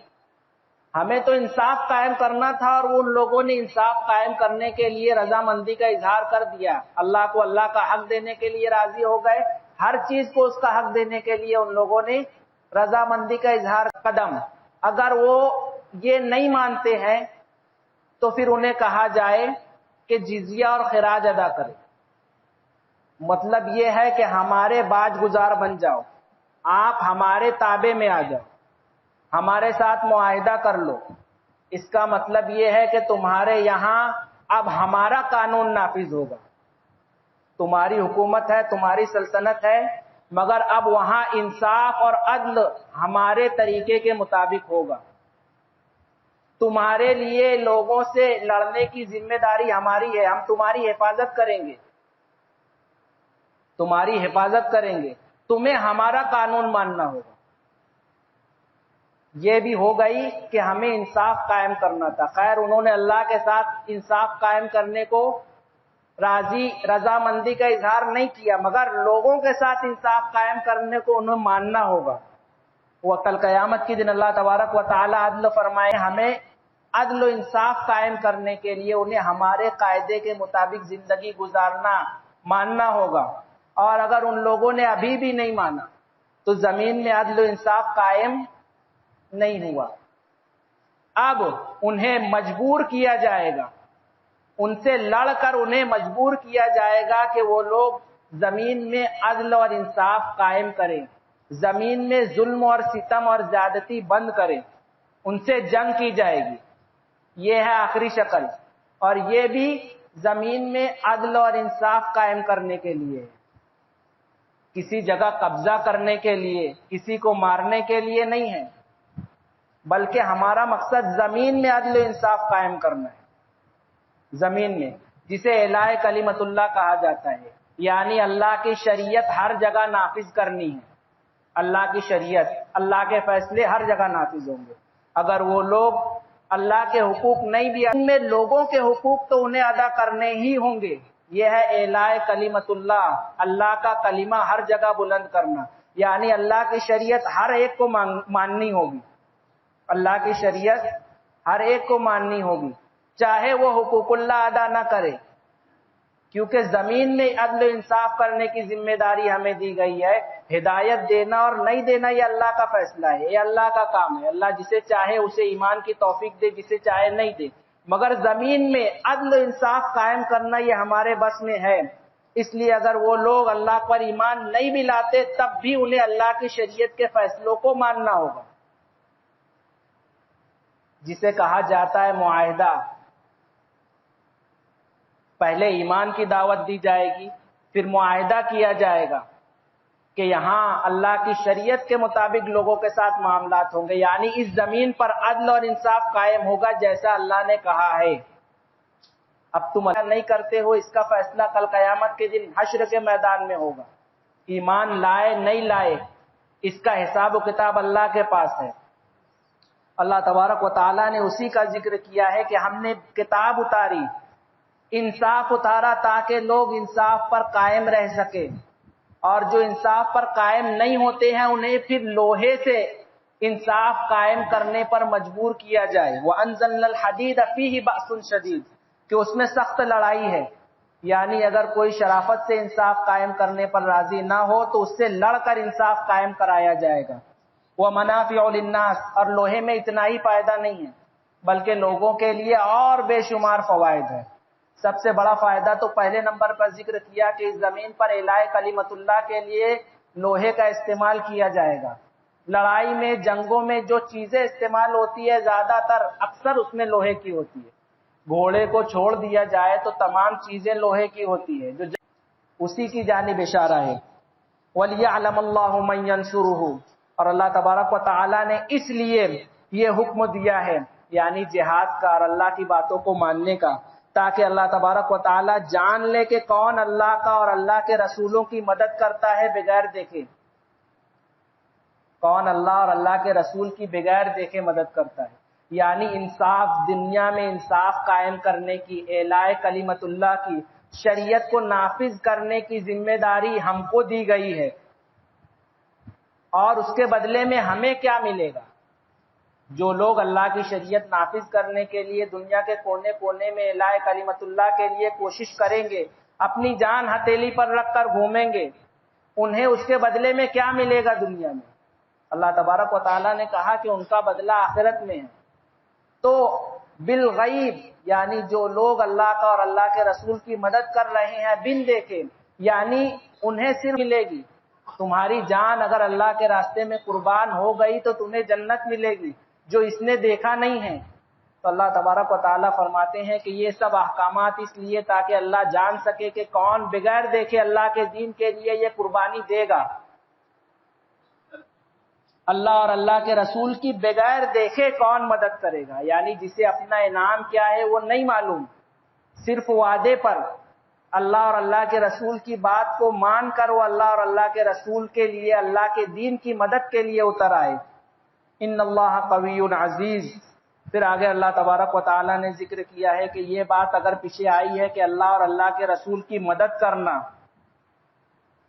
ہمیں تو انصاف قائم کرنا تھا، اور ان لوگوں نے انصاف قائم کرنے کے لیے رضامندی کا اظہار کر دیا، اللہ کو اللہ کا حق دینے کے لیے راضی ہو گئے، ہر چیز کو اس کا حق دینے کے لیے ان لوگوں نے رضامندی کا اظہار قدم۔ اگر وہ یہ نہیں مانتے ہیں تو پھر انہیں کہا جائے کہ جزیہ اور خراج ادا کریں، مطلب یہ ہے کہ ہمارے باج گزار بن جاؤ، آپ ہمارے تابع میں آ جاؤ، ہمارے ساتھ معاہدہ کر لو۔ اس کا مطلب یہ ہے کہ تمہارے یہاں اب ہمارا قانون نافذ ہوگا، تمہاری حکومت ہے، تمہاری سلطنت ہے، مگر اب وہاں انصاف اور عدل ہمارے طریقے کے مطابق ہوگا، تمہارے لیے لوگوں سے لڑنے کی ذمہ داری ہماری ہے، ہم تمہاری حفاظت کریں گے، تمہاری حفاظت کریں گے، تمہیں ہمارا قانون ماننا ہوگا۔ یہ بھی ہو گئی کہ ہمیں انصاف قائم کرنا تھا۔ خیر انہوں نے اللہ کے ساتھ انصاف قائم کرنے کو رضامندی کا اظہار نہیں کیا، مگر لوگوں کے ساتھ انصاف قائم کرنے کو انہیں ماننا ہوگا۔ وہ کل قیامت کے دن اللہ تبارک و تعالی عدل فرمائے، ہمیں عدل و انصاف قائم کرنے کے لیے انہیں ہمارے قاعدے کے مطابق زندگی گزارنا ماننا ہوگا، اور اگر ان لوگوں نے ابھی بھی نہیں مانا تو زمین میں عدل و انصاف قائم نہیں ہوا۔ اب انہیں مجبور کیا جائے گا، ان سے لڑ کر انہیں مجبور کیا جائے گا کہ وہ لوگ زمین میں عدل اور انصاف قائم کریں، زمین میں ظلم اور ستم اور زیادتی بند کریں، ان سے جنگ کی جائے گی۔ یہ ہے آخری شکل، اور یہ بھی زمین میں عدل اور انصاف قائم کرنے کے لیے، کسی جگہ قبضہ کرنے کے لیے، کسی کو مارنے کے لیے نہیں ہے، بلکہ ہمارا مقصد زمین میں عدل و انصاف قائم کرنا ہے، زمین میں، جسے اعلاء کلمت اللہ کہا جاتا ہے، یعنی اللہ کی شریعت ہر جگہ نافذ کرنی ہے۔ اللہ کی شریعت، اللہ کے فیصلے ہر جگہ نافذ ہوں گے۔ اگر وہ لوگ اللہ کے حقوق نہیں بھی، ان میں لوگوں کے حقوق تو انہیں ادا کرنے ہی ہوں گے۔ یہ ہے اعلاء کلمت اللہ، اللہ کا کلمہ ہر جگہ بلند کرنا، یعنی اللہ کی شریعت ہر ایک کو ماننی ہوگی، اللہ کی شریعت ہر ایک کو ماننی ہوگی، چاہے وہ حقوق اللہ ادا نہ کرے، کیونکہ زمین میں عدل و انصاف کرنے کی ذمہ داری ہمیں دی گئی ہے۔ ہدایت دینا اور نہیں دینا یہ اللہ کا فیصلہ ہے، یہ اللہ کا کام ہے۔ اللہ جسے چاہے اسے ایمان کی توفیق دے، جسے چاہے نہیں دے، مگر زمین میں عدل و انصاف قائم کرنا یہ ہمارے بس میں ہے۔ اس لیے اگر وہ لوگ اللہ پر ایمان نہیں بھی لاتے تب بھی انہیں اللہ کی شریعت کے فیصلوں کو ماننا ہوگا، جسے کہا جاتا ہے معاہدہ۔ پہلے ایمان کی دعوت دی جائے گی، پھر معاہدہ کیا جائے گا کہ یہاں اللہ کی شریعت کے مطابق لوگوں کے ساتھ معاملات ہوں گے، یعنی اس زمین پر عدل اور انصاف قائم ہوگا جیسا اللہ نے کہا ہے۔ اب تم ایسا نہیں کرتے ہو، اس کا فیصلہ کل قیامت کے دن حشر کے میدان میں ہوگا۔ ایمان لائے نہیں لائے اس کا حساب و کتاب اللہ کے پاس ہے۔ اللہ تبارک و تعالیٰ نے اسی کا ذکر کیا ہے کہ ہم نے کتاب اتاری، انصاف اتارا تاکہ لوگ انصاف پر قائم رہ سکے، اور جو انصاف پر قائم نہیں ہوتے ہیں انہیں پھر لوہے سے انصاف قائم کرنے پر مجبور کیا جائے۔ وَأَنزَلْنَا الْحَدِيدَ فِيهِ بَأْسٌ شَدِيدٌ، کہ اس میں سخت لڑائی ہے، یعنی اگر کوئی شرافت سے انصاف قائم کرنے پر راضی نہ ہو تو اس سے لڑ کر انصاف قائم کرایا جائے گا۔ وَمَنَافِعُ لِلنَّاسِ، اور لوہے میں اتنا ہی فائدہ نہیں ہے بلکہ لوگوں کے لیے اور بے شمار فوائد ہیں۔ سب سے بڑا فائدہ تو پہلے نمبر پر ذکر کیا کہ اس زمین پر اعلاء کلمت اللہ کے لیے لوہے کا استعمال کیا جائے گا۔ لڑائی میں، جنگوں میں جو چیزیں استعمال ہوتی ہے زیادہ تر اکثر اس میں لوہے کی ہوتی ہے۔ گھوڑے کو چھوڑ دیا جائے تو تمام چیزیں لوہے کی ہوتی ہے، جو اسی کی جانب اشارہ ہے۔ وَلِيَعْلَمَ اللَّهُ مَن يَنصُرُهُ، اور اللہ تبارک و تعالیٰ نے اس لیے یہ حکم دیا ہے، یعنی جہاد کا اور اللہ کی باتوں کو ماننے کا، تاکہ اللہ تبارک و تعالیٰ جان لے کہ کون اللہ کا اور اللہ کے رسولوں کی مدد کرتا ہے بغیر دیکھے، کون اللہ اور اللہ کے رسول کی بغیر دیکھے مدد کرتا ہے۔ یعنی انصاف، دنیا میں انصاف قائم کرنے کی، اعلاء کلمت اللہ کی، شریعت کو نافذ کرنے کی ذمہ داری ہم کو دی گئی ہے، اور اس کے بدلے میں ہمیں کیا ملے گا؟ جو لوگ اللہ کی شریعت نافذ کرنے کے لیے دنیا کے کونے کونے میں اعلاء کلمت اللہ کے لیے کوشش کریں گے، اپنی جان ہتھیلی پر رکھ کر گھومیں گے، انہیں اس کے بدلے میں کیا ملے گا دنیا میں؟ اللہ تبارک و تعالیٰ نے کہا کہ ان کا بدلہ آخرت میں ہے۔ تو بالغیب، یعنی جو لوگ اللہ کا اور اللہ کے رسول کی مدد کر رہے ہیں بن دیکھے، یعنی انہیں صرف ملے گی، تمہاری جان اگر اللہ کے راستے میں قربان ہو گئی تو تمہیں جنت ملے گی، جو اس نے دیکھا نہیں ہے۔ تو اللہ تبارک و تعالیٰ فرماتے ہیں کہ یہ سب احکامات اس لیے تاکہ اللہ جان سکے کہ کون بغیر دیکھے اللہ کے دین کے لیے یہ قربانی دے گا، اللہ اور اللہ کے رسول کی بغیر دیکھے کون مدد کرے گا، یعنی جسے اپنا انعام کیا ہے وہ نہیں معلوم، صرف وعدے پر اللہ اور اللہ کے رسول کی بات کو مان کر وہ اللہ اور اللہ کے رسول کے لیے، اللہ کے دین کی مدد کے لیے اتر آئے۔ ان اللہ قوی عزیز، پھر آگے اللہ تبارک و تعالیٰ نے ذکر کیا ہے کہ یہ بات اگر پیچھے آئی ہے کہ اللہ اور اللہ کے رسول کی مدد کرنا،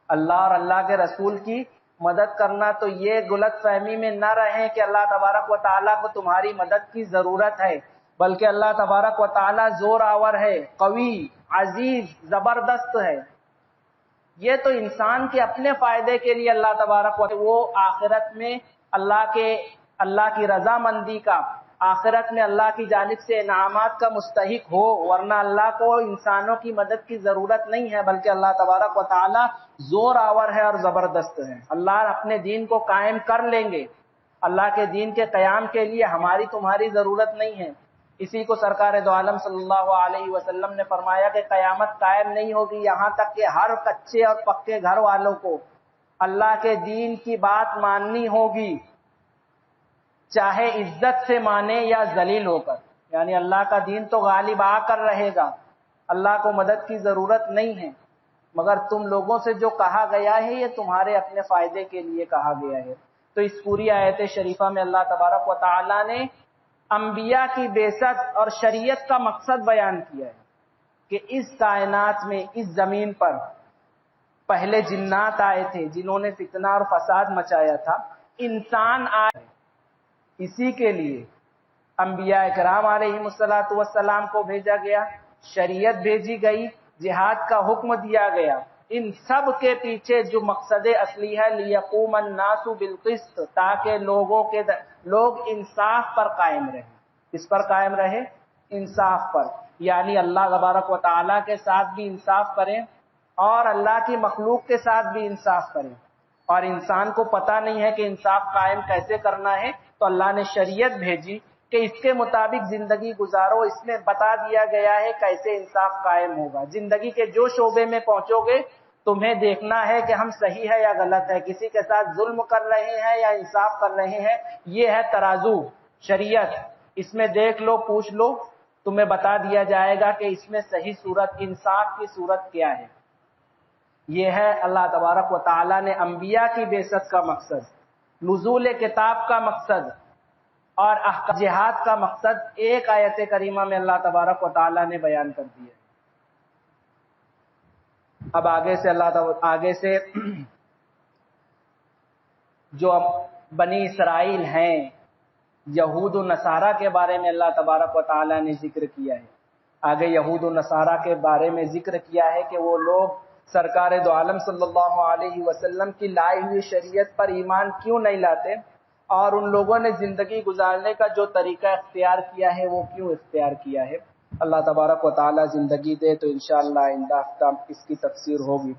اللہ اور اللہ کے رسول کی مدد کرنا، تو یہ غلط فہمی میں نہ رہیں کہ اللہ تبارک و تعالیٰ کو تمہاری مدد کی ضرورت ہے، بلکہ اللہ تبارک و تعالیٰ زور آور ہے، قوی، عزیز، زبردست ہے۔ یہ تو انسان کے اپنے فائدے کے لیے اللہ تبارک و تعالیٰ وہ آخرت میں اللہ کی رضامندی کا، آخرت میں اللہ کی جانب سے انعامات کا مستحق ہو، ورنہ اللہ کو انسانوں کی مدد کی ضرورت نہیں ہے، بلکہ اللہ تبارک و تعالیٰ زور آور ہے اور زبردست ہے۔ اللہ اپنے دین کو قائم کر لیں گے، اللہ کے دین کے قیام کے لیے ہماری تمہاری ضرورت نہیں ہے۔ اسی کو سرکار دو عالم صلی اللہ علیہ وسلم نے فرمایا کہ قیامت قائم نہیں ہوگی یہاں تک کہ ہر کچے اور پکے گھر والوں کو اللہ کے دین کی بات ماننی ہوگی، چاہے عزت سے مانے یا ذلیل ہو کر، یعنی اللہ کا دین تو غالب آ کر رہے گا، اللہ کو مدد کی ضرورت نہیں ہے، مگر تم لوگوں سے جو کہا گیا ہے یہ تمہارے اپنے فائدے کے لیے کہا گیا ہے۔ تو اس پوری آیت شریفہ میں اللہ تبارک و تعالی نے انبیاء کی بعثت اور شریعت کا مقصد بیان کیا ہے کہ اس کائنات میں، اس زمین پر پہلے جنات آئے تھے جنہوں نے فتنہ اور فساد مچایا تھا، انسان آئے، اسی کے لیے انبیاء کرام علیہم الصلاۃ والسلام کو بھیجا گیا، شریعت بھیجی گئی، جہاد کا حکم دیا گیا۔ ان سب کے پیچھے جو مقصد اصلی ہے لیقوم الناس بالقسط، تاکہ لوگ انصاف پر قائم رہیں۔ اس پر قائم رہے، انصاف پر، یعنی اللہ تبارک و تعالیٰ کے ساتھ بھی انصاف کریں اور اللہ کی مخلوق کے ساتھ بھی انصاف کریں۔ اور انسان کو پتہ نہیں ہے کہ انصاف قائم کیسے کرنا ہے، تو اللہ نے شریعت بھیجی کہ اس کے مطابق زندگی گزارو۔ اس میں بتا دیا گیا ہے کیسے انصاف قائم ہوگا۔ زندگی کے جو شعبے میں پہنچو گے تمہیں دیکھنا ہے کہ ہم صحیح ہے یا غلط ہے، کسی کے ساتھ ظلم کر رہے ہیں یا انصاف کر رہے ہیں۔ یہ ہے ترازو، شریعت، اس میں دیکھ لو، پوچھ لو، تمہیں بتا دیا جائے گا کہ اس میں صحیح صورت، انصاف کی صورت کیا ہے۔ یہ ہے اللہ تبارک و تعالیٰ نے انبیاء کی بعثت کا مقصد، نزول کتاب کا مقصد اور جہاد کا مقصد ایک آیت کریمہ میں اللہ تبارک و تعالیٰ نے بیان کر دیا۔ اب آگے سے جو بنی اسرائیل ہیں، یہود و نصارہ کے بارے میں اللہ تبارک و تعالیٰ نے ذکر کیا ہے۔ آگے یہود و نصارہ کے بارے میں ذکر کیا ہے کہ وہ لوگ سرکار دو عالم صلی اللہ علیہ وسلم کی لائی ہوئی شریعت پر ایمان کیوں نہیں لاتے، اور ان لوگوں نے زندگی گزارنے کا جو طریقہ اختیار کیا ہے وہ کیوں اختیار کیا ہے۔ اللہ تبارک و تعالیٰ زندگی دے تو انشاءاللہ آئندہ ہفتہ اس کی تفسیر ہوگی۔